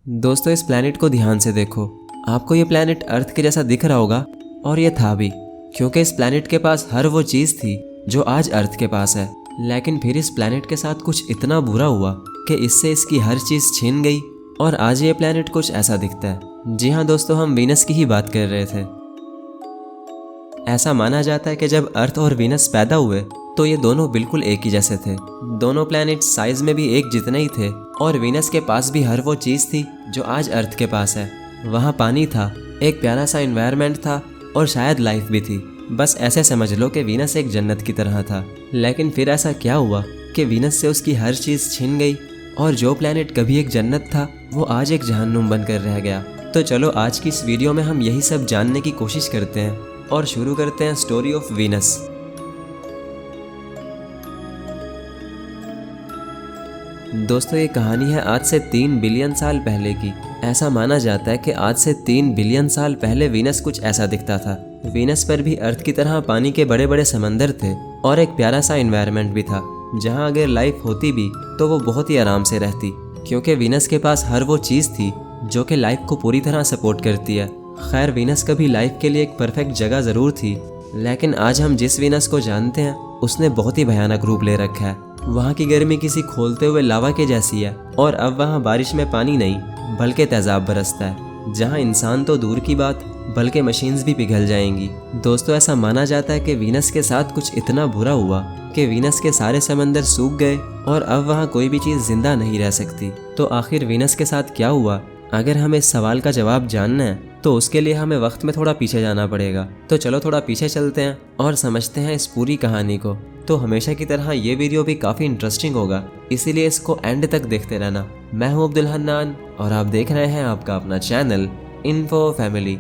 दोस्तों इस प्लैनेट को ध्यान से देखो। आपको ये प्लैनेट अर्थ के जैसा दिख रहा होगा, और ये था भी, क्योंकि इस प्लैनेट के पास हर वो चीज़ थी जो आज अर्थ के पास है। लेकिन फिर इस प्लैनेट के साथ कुछ इतना बुरा हुआ कि इससे इसकी हर चीज़ छीन गई और आज ये प्लैनेट कुछ ऐसा दिखता है। जी हाँ दोस्तों, हम वीनस की ही बात कर रहे थे। ऐसा माना जाता है कि जब अर्थ और वीनस पैदा हुए तो ये दोनों बिल्कुल एक ही जैसे थे। दोनों प्लैनेट साइज में भी एक जितने ही थे और वीनस के पास भी हर वो चीज़ थी जो आज अर्थ के पास है। वहाँ पानी था, एक प्यारा सा एनवायरनमेंट था और शायद लाइफ भी थी। बस ऐसे समझ लो कि वीनस एक जन्नत की तरह था। लेकिन फिर ऐसा क्या हुआ कि वीनस से उसकी हर चीज़ छिन गई और जो प्लैनेट कभी एक जन्नत था वो आज एक जहन्नुम बनकर रह गया। तो चलो आज की इस वीडियो में हम यही सब जानने की कोशिश करते हैं और शुरू करते हैं स्टोरी ऑफ वीनस। दोस्तों ये कहानी है आज से 3 बिलियन साल पहले की। ऐसा माना जाता है कि आज से 3 बिलियन साल पहले वीनस कुछ ऐसा दिखता था। वीनस पर भी अर्थ की तरह पानी के बड़े बड़े समंदर थे और एक प्यारा सा एनवायरनमेंट भी था, जहां अगर लाइफ होती भी तो वो बहुत ही आराम से रहती, क्योंकि वीनस के पास हर वो चीज़ थी जो कि लाइफ को पूरी तरह सपोर्ट करती है। खैर वीनस कभी लाइफ के लिए एक परफेक्ट जगह ज़रूर थी, लेकिन आज हम जिस वीनस को जानते हैं उसने बहुत ही भयानक रूप ले रखा है। वहाँ की गर्मी किसी खोलते हुए लावा के जैसी है और अब वहाँ बारिश में पानी नहीं बल्कि तेज़ाब बरसता है, जहाँ इंसान तो दूर की बात बल्कि मशीन्स भी पिघल जाएंगी। दोस्तों ऐसा माना जाता है कि वीनस के साथ कुछ इतना बुरा हुआ कि वीनस के सारे समंदर सूख गए और अब वहाँ कोई भी चीज़ जिंदा नहीं रह सकती। तो आखिर वीनस के साथ क्या हुआ? अगर हमें इस सवाल का जवाब जानना है तो उसके लिए हमें वक्त में थोड़ा पीछे जाना पड़ेगा। तो चलो थोड़ा पीछे चलते हैं और समझते हैं इस पूरी कहानी को। तो हमेशा की तरह ये वीडियो भी काफ़ी इंटरेस्टिंग होगा, इसीलिए इसको एंड तक देखते रहना। मैं हूँ अब्दुल हन्नान और आप देख रहे हैं आपका अपना चैनल इन्फो फैमिली।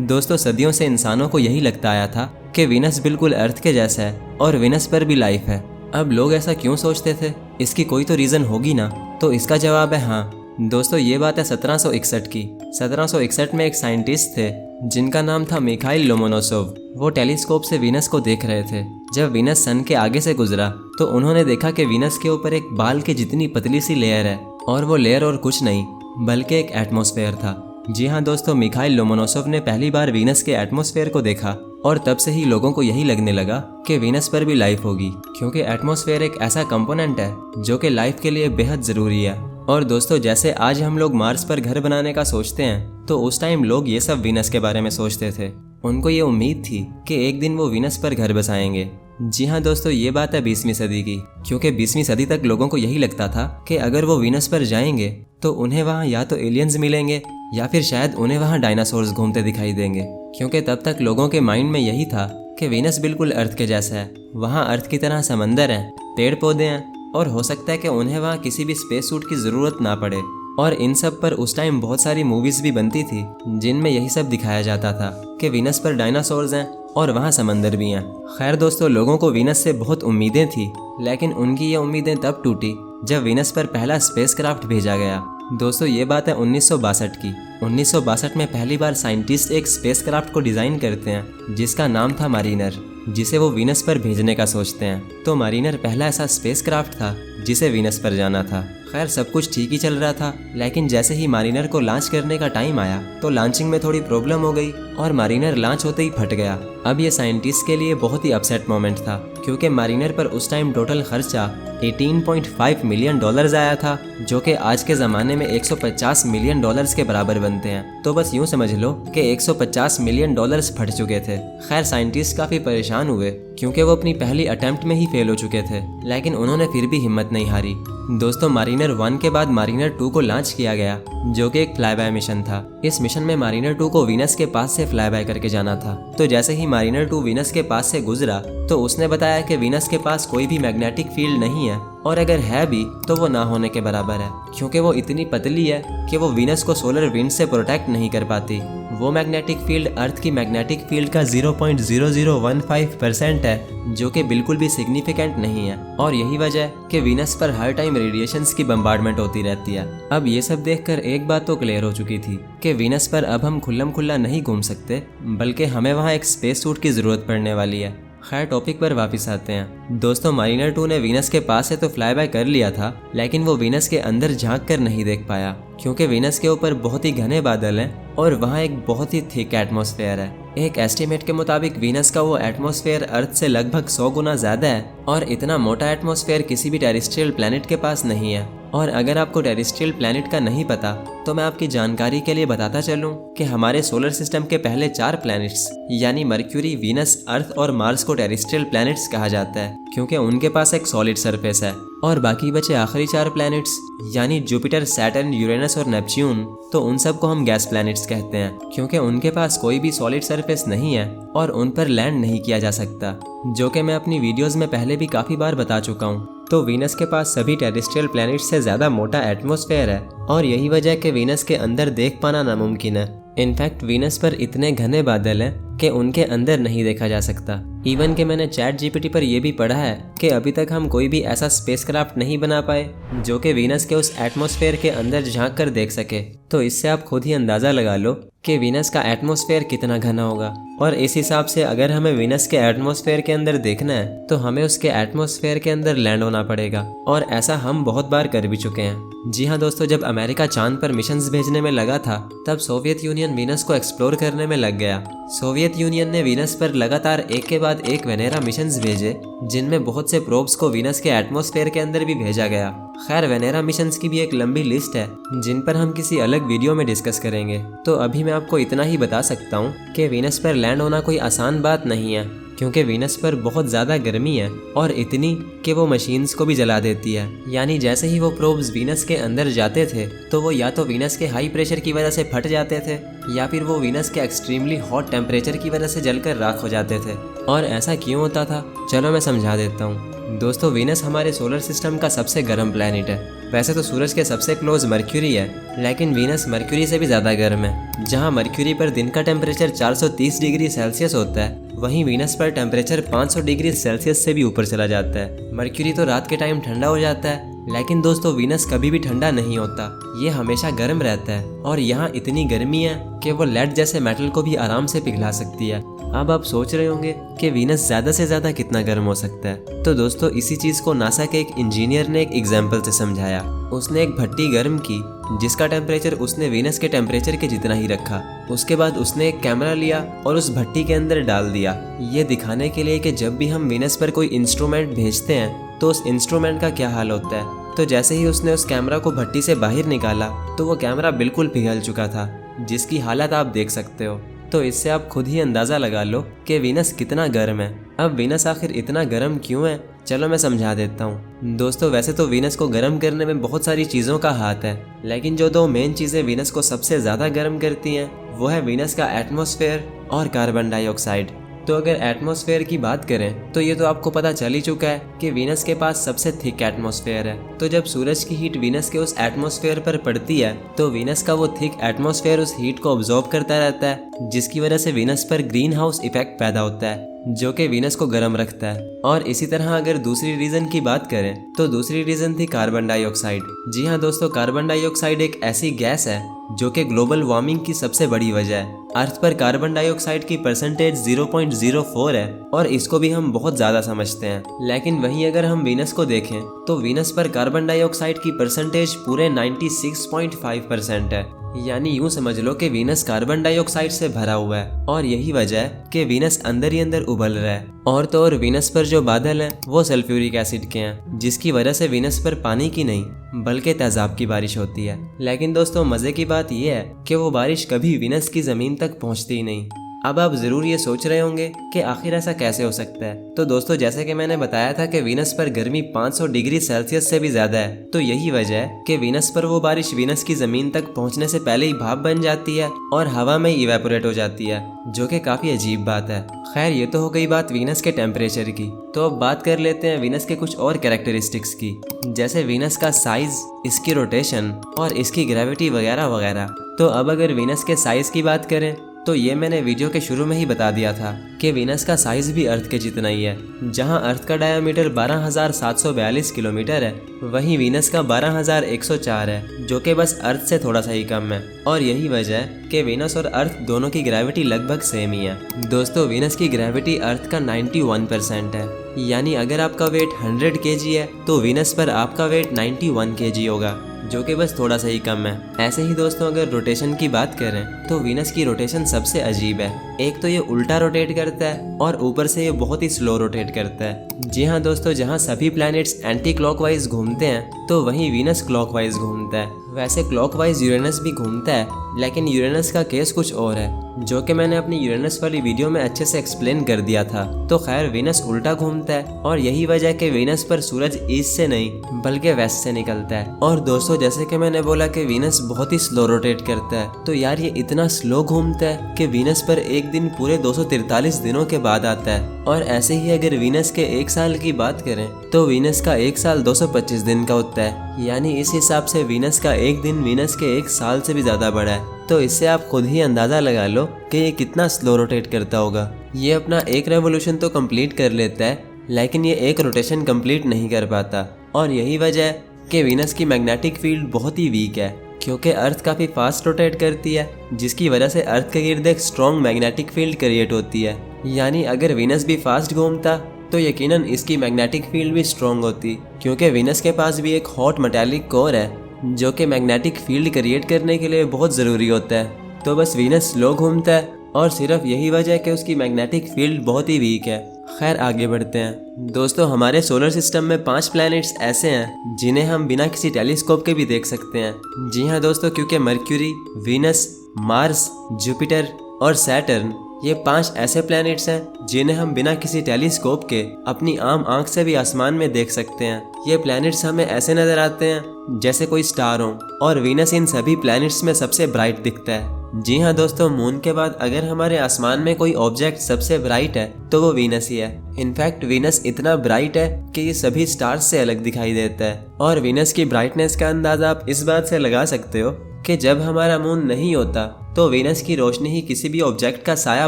दोस्तों सदियों से इंसानों को यही लगता आया था कि वीनस बिल्कुल अर्थ के जैसा है और वीनस पर भी लाइफ है। अब लोग ऐसा क्यों सोचते थे? इसकी कोई तो रीज़न होगी ना। तो इसका जवाब है हाँ। दोस्तों ये बात है 1761 की। 1761 में एक साइंटिस्ट थे जिनका नाम था मिखाइल लोमोनोसोव। वो टेलीस्कोप से वीनस को देख रहे थे। जब वीनस सन के आगे से गुजरा तो उन्होंने देखा कि वीनस के ऊपर एक बाल की जितनी पतली सी लेयर है, और वो लेयर और कुछ नहीं बल्कि एक एटमॉस्फेयर था। जी हाँ दोस्तों, मिखाइल लोमोनोसोव ने पहली बार वीनस के एटमॉस्फेयर को देखा और तब से ही लोगों को यही लगने लगा कि वीनस पर भी लाइफ होगी, क्योंकि एटमॉस्फेयर एक ऐसा कंपोनेंट है जो कि लाइफ के लिए बेहद ज़रूरी है। और दोस्तों जैसे आज हम लोग मार्स पर घर बनाने का सोचते हैं, तो उस टाइम लोग ये सब वीनस के बारे में सोचते थे। उनको ये उम्मीद थी कि एक दिन वो वीनस पर घर बसाएंगे। जी हाँ दोस्तों, ये बात है 20वीं सदी की, क्योंकि 20वीं सदी तक लोगों को यही लगता था कि अगर वो वीनस पर जाएंगे तो उन्हें वहाँ या तो एलियंस मिलेंगे या फिर शायद उन्हें वहाँ डायनासोर्स घूमते दिखाई देंगे, क्योंकि तब तक लोगों के माइंड में यही था कि वीनस बिल्कुल अर्थ के जैसा है। वहाँ अर्थ की तरह समंदर हैं, पेड़ पौधे हैं और हो सकता है कि उन्हें वहाँ किसी भी स्पेस सूट की ज़रूरत ना पड़े। और इन सब पर उस टाइम बहुत सारी मूवीज़ भी बनती थी जिनमें यही सब दिखाया जाता था कि वीनस पर डायनासोर्स हैं और वहाँ समंदर भी हैं। खैर दोस्तों, लोगों को वीनस से बहुत उम्मीदें थी, लेकिन उनकी ये उम्मीदें तब टूटी जब वीनस पर पहला स्पेसक्राफ्ट भेजा गया। दोस्तों ये बात है 1962 की। 1962 में पहली बार साइंटिस्ट एक स्पेसक्राफ्ट को डिज़ाइन करते हैं जिसका नाम था मारिनर, जिसे वो वीनस पर भेजने का सोचते हैं। तो मारिनर पहला ऐसा स्पेसक्राफ्ट था जिसे वीनस पर जाना था। खैर सब कुछ ठीक ही चल रहा था, लेकिन जैसे ही मारिनर को लॉन्च करने का टाइम आया तो लॉन्चिंग में थोड़ी प्रॉब्लम हो गई और मारिनर लॉन्च होते ही फट गया। अब ये साइंटिस्ट के लिए बहुत ही अपसेट मोमेंट था, क्योंकि मारिनर पर उस टाइम टोटल खर्चा $18.5 मिलियन आया था, जो कि आज के ज़माने में $150 मिलियन के बराबर बनते हैं। तो बस यूँ समझ लो कि $150 मिलियन फट चुके थे। खैर साइंटिस्ट काफ़ी परेशान हुए, क्योंकि वो अपनी पहली अटेम्प्ट में ही फेल हो चुके थे, लेकिन उन्होंने फिर भी हिम्मत नहीं हारी। दोस्तों मारिनर 1 के बाद मारिनर 2 को लॉन्च किया गया, जो कि एक फ्लाई बाय मिशन था। इस मिशन में मारिनर 2 को वीनस के पास से फ्लाई बाय करके जाना था। तो जैसे ही मारिनर 2 वीनस के पास से गुजरा तो उसने बताया कि वीनस के पास कोई भी मैग्नेटिक फील्ड नहीं है, और अगर है भी तो वो ना होने के बराबर है, क्योंकि वो इतनी पतली है कि वो वीनस को सोलर विंड से प्रोटेक्ट नहीं कर पाती। वो मैग्नेटिक फील्ड अर्थ की मैग्नेटिक फील्ड का 0.0015% है, जो कि बिल्कुल भी सिग्निफिकेंट नहीं है। और यही वजह है कि वीनस पर हर टाइम रेडिएशंस की बम्बार्डमेंट होती रहती है। अब ये सब देखकर एक बात तो क्लियर हो चुकी थी कि वीनस पर अब हम खुल्लम खुल्ला नहीं घूम सकते, बल्कि हमें वहाँ एक स्पेस सूट की ज़रूरत पड़ने वाली है। खैर टॉपिक पर वापस आते हैं। दोस्तों मारिनर 2 ने वीनस के पास से तो फ्लाई बाय कर लिया था, लेकिन वो वीनस के अंदर झांक कर नहीं देख पाया, क्योंकि वीनस के ऊपर बहुत ही घने बादल हैं और वहाँ एक बहुत ही थिक एटमॉस्फेयर है। एक एस्टिमेट के मुताबिक वीनस का वो एटमॉस्फेयर अर्थ से लगभग 100 गुना ज़्यादा है और इतना मोटा एटमॉस्फेयर किसी भी टेरेस्ट्रियल प्लैनेट के पास नहीं है। और अगर आपको टेरेस्ट्रियल प्लैनेट का नहीं पता तो मैं आपकी जानकारी के लिए बताता चलूं कि हमारे सोलर सिस्टम के पहले 4 प्लैनेट्स यानी मर्क्यूरी, वीनस, अर्थ और मार्स को टेरेस्ट्रियल प्लैनेट्स कहा जाता है, क्योंकि उनके पास एक सॉलिड सरफेस है। और बाकी बचे आखिरी 4 प्लैनेट्स यानी जुपिटर, सैटर्न, यूरेनस और नेपच्यून, तो उन सबको हम गैस प्लैनेट्स कहते हैं, क्योंकि उनके पास कोई भी सॉलिड सरफेस नहीं है और उन पर लैंड नहीं किया जा सकता, जो कि मैं अपनी वीडियोस में पहले भी काफ़ी बार बता चुका हूँ। तो वीनस के पास सभी टेरेस्ट्रियल प्लैनेट्स से ज़्यादा मोटा एटमॉस्फेयर है और यही वजह है कि वीनस के अंदर देख पाना नामुमकिन है। इनफैक्ट वीनस पर इतने घने बादल हैं कि उनके अंदर नहीं देखा जा सकता। इवन कि मैंने चैट जीपीटी पर यह भी पढ़ा है कि अभी तक हम कोई भी ऐसा स्पेसक्राफ्ट नहीं बना पाए जो कि वीनस के उस एटमॉस्फेयर के अंदर झांक कर देख सके। तो इससे आप खुद ही अंदाज़ा लगा लो कि वीनस का एटमॉस्फेयर कितना घना होगा। और इस हिसाब से अगर हमें वीनस के एटमॉस्फेयर के अंदर देखना है तो हमें उसके एटमॉस्फेयर के अंदर लैंड होना पड़ेगा, और ऐसा हम बहुत बार कर भी चुके हैं। जी हाँ दोस्तों, जब अमेरिका चांद पर मिशंस भेजने में लगा था तब सोवियत यूनियन वीनस को एक्सप्लोर करने में लग गया। सोवियत यूनियन ने वीनस पर लगातार एक के बाद एक वेनेरा मिशंस भेजे, जिनमें बहुत से प्रोब्स को वीनस के एटमॉस्फेयर के अंदर भी भेजा गया। खैर वेनेरा मिशंस की भी एक लंबी लिस्ट है जिन पर हम किसी अलग वीडियो में डिस्कस करेंगे। तो अभी मैं आपको इतना ही बता सकता हूँ कि वीनस पर लैंड होना कोई आसान बात नहीं है, क्योंकि वीनस पर बहुत ज़्यादा गर्मी है और इतनी कि वो मशीन्स को भी जला देती है। यानी जैसे ही वो प्रोब्स वीनस के अंदर जाते थे तो वो या तो वीनस के हाई प्रेशर की वजह से फट जाते थे या फिर वो वीनस के एक्सट्रीमली हॉट टेम्परेचर की वजह से जलकर राख हो जाते थे। और ऐसा क्यों होता था, चलो मैं समझा देता हूँ। दोस्तों वीनस हमारे सोलर सिस्टम का सबसे गर्म प्लैनेट है। वैसे तो सूरज के सबसे क्लोज मर्क्यूरी है, लेकिन वीनस मर्क्यूरी से भी ज़्यादा गर्म है। जहाँ मर्क्यूरी पर दिन का टेम्परेचर 430 डिग्री सेल्सियस होता है, वहीं वीनस पर टेम्परेचर 500 डिग्री सेल्सियस से भी ऊपर चला जाता है। मर्क्यूरी तो रात के टाइम ठंडा हो जाता है, लेकिन दोस्तों वीनस कभी भी ठंडा नहीं होता, ये हमेशा गर्म रहता है। और यहाँ इतनी गर्मी है कि वो लेड जैसे मेटल को भी आराम से पिघला सकती है। अब आप सोच रहे होंगे कि वीनस ज़्यादा से ज़्यादा कितना गर्म हो सकता है। तो दोस्तों इसी चीज़ को नासा के एक इंजीनियर ने एक एग्जाम्पल से समझाया। उसने एक भट्टी गर्म की जिसका टेम्परेचर उसने वीनस के टेम्परेचर के जितना ही रखा। उसके बाद उसने एक कैमरा लिया और उस भट्टी के अंदर डाल दिया, ये दिखाने के लिए कि जब भी हम वीनस पर कोई इंस्ट्रूमेंट भेजते हैं तो उस इंस्ट्रूमेंट का क्या हाल होता है। तो जैसे ही उसने उस कैमरा को भट्टी से बाहर निकाला तो वो कैमरा बिल्कुल पिघल चुका था, जिसकी हालत आप देख सकते हो। तो इससे आप खुद ही अंदाज़ा लगा लो कि वीनस कितना गर्म है। अब वीनस आखिर इतना गर्म क्यों है, चलो मैं समझा देता हूँ। दोस्तों वैसे तो वीनस को गर्म करने में बहुत सारी चीज़ों का हाथ है, लेकिन जो 2 मेन चीज़ें वीनस को सबसे ज़्यादा गर्म करती हैं वो है वीनस का एटमॉस्फेयर और कार्बन डाइऑक्साइड। तो अगर एटमॉस्फेयर की बात करें तो ये तो आपको पता चल ही चुका है कि वीनस के पास सबसे थिक एटमॉस्फेयर है। तो जब सूरज की हीट वीनस के उस एटमॉस्फेयर पर पड़ती है तो वीनस का वो थिक एटमॉस्फेयर उस हीट को ऑब्जॉर्ब करता रहता है, जिसकी वजह से वीनस पर ग्रीन हाउस इफेक्ट पैदा होता है जो कि वीनस को गर्म रखता है। और इसी तरह अगर दूसरी रीज़न की बात करें तो दूसरी रीज़न थी कार्बन डाइऑक्साइड। जी हाँ दोस्तों, कार्बन डाइऑक्साइड एक ऐसी गैस है जो कि ग्लोबल वार्मिंग की सबसे बड़ी वजह है। अर्थ पर कार्बन डाइऑक्साइड की परसेंटेज 0.04 है और इसको भी हम बहुत ज़्यादा समझते हैं, लेकिन वहीं अगर हम वीनस को देखें तो वीनस पर कार्बन डाइऑक्साइड की परसेंटेज पूरे 96.5% है। यानी यूं समझ लो कि वीनस कार्बन डाइऑक्साइड से भरा हुआ है और यही वजह है कि वीनस अंदर ही अंदर उबल रहा है। और तो और वीनस पर जो बादल हैं वो सल्फ्यूरिक एसिड के हैं, जिसकी वजह से वीनस पर पानी की नहीं बल्कि तेजाब की बारिश होती है। लेकिन दोस्तों मज़े की बात यह है कि वो बारिश कभी वीनस की ज़मीन तक पहुंचती ही नहीं। अब आप ज़रूर ये सोच रहे होंगे कि आखिर ऐसा कैसे हो सकता है। तो दोस्तों जैसे कि मैंने बताया था कि वीनस पर गर्मी 500 डिग्री सेल्सियस से भी ज़्यादा है, तो यही वजह है कि वीनस पर वो बारिश वीनस की ज़मीन तक पहुंचने से पहले ही भाप बन जाती है और हवा में इवेपोरेट हो जाती है, जो कि काफ़ी अजीब बात है। खैर ये तो हो गई बात वीनस के टेम्परेचर की। तो अब बात कर लेते हैं वीनस के कुछ और कैरेक्टरिस्टिक्स की, जैसे वीनस का साइज़, इसकी रोटेशन और इसकी ग्रेविटी वगैरह वगैरह। तो अब अगर वीनस के साइज़ की बात करें तो ये मैंने वीडियो के शुरू में ही बता दिया था कि वीनस का साइज भी अर्थ के जितना ही है। जहां अर्थ का डायामीटर 12,742 किलोमीटर है, वहीं वीनस का 12,104 है, जो कि बस अर्थ से थोड़ा सा ही कम है। और यही वजह है कि वीनस और अर्थ दोनों की ग्रेविटी लगभग सेम ही है। दोस्तों, वीनस की ग्रेविटी अर्थ का 91% है, यानी अगर आपका वेट 100 kg है तो वीनस पर आपका वेट 91 kg होगा, जो कि बस थोड़ा सा ही कम है। ऐसे ही दोस्तों, अगर रोटेशन की बात करें तो वीनस की रोटेशन सबसे अजीब है। एक तो ये उल्टा रोटेट करता है और ऊपर से ये बहुत ही स्लो रोटेट करता है। जी हाँ दोस्तों, जहाँ सभी प्लैनेट्स एंटी क्लॉकवाइज घूमते हैं तो वहीं वीनस क्लॉकवाइज घूमता है। वैसे क्लॉकवाइज यूरेनस भी घूमता है, लेकिन यूरेनस का केस कुछ और है, जो कि मैंने अपनी यूरेनस वाली वीडियो में अच्छे से एक्सप्लेन कर दिया था। तो खैर, वीनस उल्टा घूमता है और यही वजह है कि वीनस पर सूरज ईस्ट से नहीं बल्कि वेस्ट से निकलता है। और दोस्तों, जैसे कि मैंने बोला कि वीनस बहुत ही स्लो रोटेट करता है, तो यार ये इतना स्लो घूमता है कि वीनस पर एक दिन पूरे 243 दिनों के बाद आता है। और ऐसे ही अगर वीनस के एक साल की बात करें तो वीनस का एक साल 225 दिन का होता है, यानी इस हिसाब से वीनस का एक दिन वीनस के एक साल से भी ज्यादा बड़ा है। तो इससे आप खुद ही अंदाजा लगा लो कि ये कितना स्लो रोटेट करता होगा। ये अपना एक रेवोल्यूशन तो कंप्लीट कर लेता है, लेकिन ये एक रोटेशन कंप्लीट नहीं कर पाता। और यही वजह है कि वीनस की मैग्नेटिक फील्ड बहुत ही वीक है, क्योंकि अर्थ काफ़ी फास्ट रोटेट करती है, जिसकी वजह से अर्थ के गिर्द एक स्ट्रॉन्ग मैग्नेटिक फील्ड क्रिएट होती है। यानी अगर वीनस भी फास्ट घूमता तो यकीनन इसकी मैग्नेटिक फील्ड भी स्ट्रॉन्ग होती, क्योंकि वीनस के पास भी एक हॉट मेटालिक कोर है जो कि मैग्नेटिक फील्ड क्रिएट करने के लिए बहुत ज़रूरी होता है। तो बस वीनस स्लो घूमता है और सिर्फ यही वजह है कि उसकी मैग्नेटिक फील्ड बहुत ही वीक है। खैर, आगे बढ़ते हैं। दोस्तों, हमारे सोलर सिस्टम में 5 प्लैनेट्स ऐसे हैं जिन्हें हम बिना किसी टेलीस्कोप के भी देख सकते हैं। जी हाँ दोस्तों, क्योंकि मर्क्यूरी, वीनस, मार्स, जुपिटर और सैटर्न ये 5 ऐसे प्लैनेट्स हैं जिन्हें हम बिना किसी टेलीस्कोप के अपनी आम आंख से भी आसमान में देख सकते हैं। ये प्लैनेट्स हमें ऐसे नजर आते हैं जैसे कोई स्टार हो, और वीनस इन सभी प्लैनेट्स में सबसे ब्राइट दिखता है। जी हाँ दोस्तों, मून के बाद अगर हमारे आसमान में कोई ऑब्जेक्ट सबसे ब्राइट है तो वो वीनस ही है। इनफैक्ट वीनस इतना ब्राइट है कि ये सभी स्टार्स से अलग दिखाई देता है। और वीनस की ब्राइटनेस का अंदाजा आप इस बात से लगा सकते हो कि जब हमारा मून नहीं होता तो वीनस की रोशनी ही किसी भी ऑब्जेक्ट का साया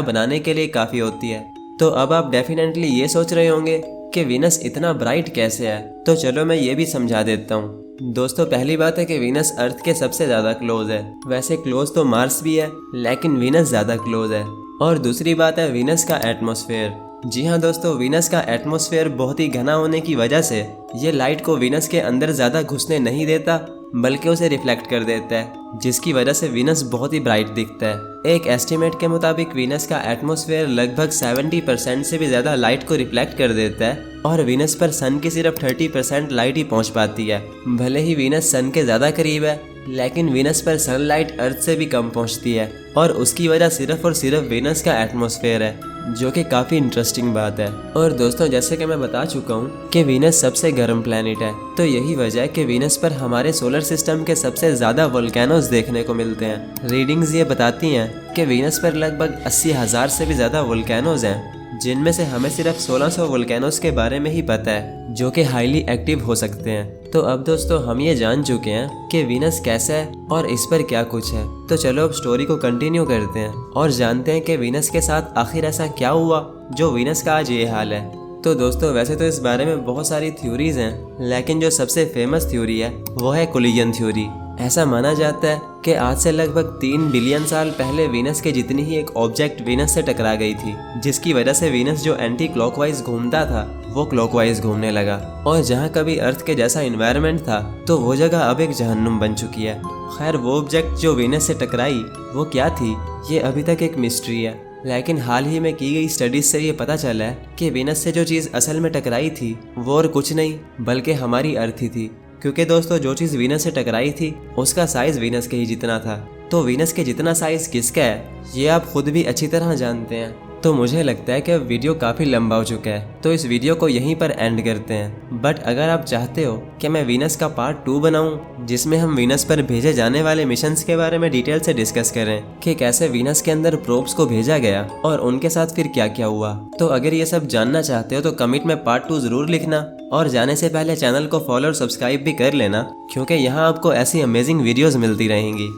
बनाने के लिए काफ़ी होती है। तो अब आप डेफिनेटली ये सोच रहे होंगे कि वीनस इतना ब्राइट कैसे है, तो चलो मैं ये भी समझा देता हूँ। दोस्तों, पहली बात है कि वीनस अर्थ के सबसे ज़्यादा क्लोज है। वैसे क्लोज तो मार्स भी है, लेकिन वीनस ज़्यादा क्लोज है। और दूसरी बात है वीनस का एटमॉस्फेयर। जी हाँ दोस्तों, वीनस का एटमॉस्फेयर बहुत ही घना होने की वजह से ये लाइट को वीनस के अंदर ज़्यादा घुसने नहीं देता, बल्कि उसे रिफ्लेक्ट कर देता है, जिसकी वजह से वीनस बहुत ही ब्राइट दिखता है। एक एस्टिमेट के मुताबिक वीनस का एटमॉस्फेयर लगभग 70% से भी ज़्यादा लाइट को रिफ्लेक्ट कर देता है, और वीनस पर सन की सिर्फ 30% लाइट ही पहुंच पाती है। भले ही वीनस सन के ज़्यादा करीब है, लेकिन वीनस पर सनलाइट अर्थ से भी कम पहुंचती है, और उसकी वजह सिर्फ और सिर्फ वीनस का एटमॉस्फेयर है, जो कि काफ़ी इंटरेस्टिंग बात है। और दोस्तों, जैसे कि मैं बता चुका हूँ कि वीनस सबसे गर्म प्लैनेट है, तो यही वजह है कि वीनस पर हमारे सोलर सिस्टम के सबसे ज़्यादा वोल्केनोज देखने को मिलते हैं। रीडिंग्स ये बताती हैं कि वीनस पर लगभग 80,000 से भी ज़्यादा वोल्केनोज हैं, जिनमें से हमें सिर्फ 1600 वोल्केनोज के बारे में ही पता है, जो कि हाईली एक्टिव हो सकते हैं। तो अब दोस्तों, हम ये जान चुके हैं कि वीनस कैसा है और इस पर क्या कुछ है। तो चलो अब स्टोरी को कंटिन्यू करते हैं और जानते हैं कि वीनस के साथ आखिर ऐसा क्या हुआ जो वीनस का आज ये हाल है। तो दोस्तों, वैसे तो इस बारे में बहुत सारी थ्योरीज हैं, लेकिन जो सबसे फेमस थ्योरी है वो है कोलिजन थ्योरी। ऐसा माना जाता है कि आज से लगभग 3 बिलियन साल पहले वीनस के जितनी ही एक ऑब्जेक्ट वीनस से टकरा गई थी, जिसकी वजह से वीनस जो एंटी क्लॉकवाइज घूमता था वो क्लॉकवाइज घूमने लगा। और जहाँ कभी अर्थ के जैसा इन्वायरमेंट था तो वो जगह अब एक जहन्नुम बन चुकी है। खैर, वो ऑब्जेक्ट जो वीनस से टकराई वो क्या थी, ये अभी तक एक मिस्ट्री है। लेकिन हाल ही में की गई स्टडीज से ये पता चला है कि वीनस से जो चीज़ असल में टकराई थी वो और कुछ नहीं बल्कि हमारी अर्थ ही थी। क्योंकि दोस्तों, जो चीज़ वीनस से टकराई थी उसका साइज़ वीनस के ही जितना था। तो वीनस के जितना साइज़ किसका है ये आप खुद भी अच्छी तरह जानते हैं। तो मुझे लगता है कि अब वीडियो काफ़ी लंबा हो चुका है, तो इस वीडियो को यहीं पर एंड करते हैं। बट अगर आप चाहते हो कि मैं वीनस का पार्ट 2 बनाऊं, जिसमें हम वीनस पर भेजे जाने वाले मिशंस के बारे में डिटेल से डिस्कस करें कि कैसे वीनस के अंदर प्रोब्स को भेजा गया और उनके साथ फिर क्या क्या हुआ, तो अगर ये सब जानना चाहते हो तो कमेंट में पार्ट 2 ज़रूर लिखना। और जाने से पहले चैनल को फॉलो और सब्सक्राइब भी कर लेना, क्योंकि यहाँ आपको ऐसी अमेजिंग वीडियोज़ मिलती रहेंगी।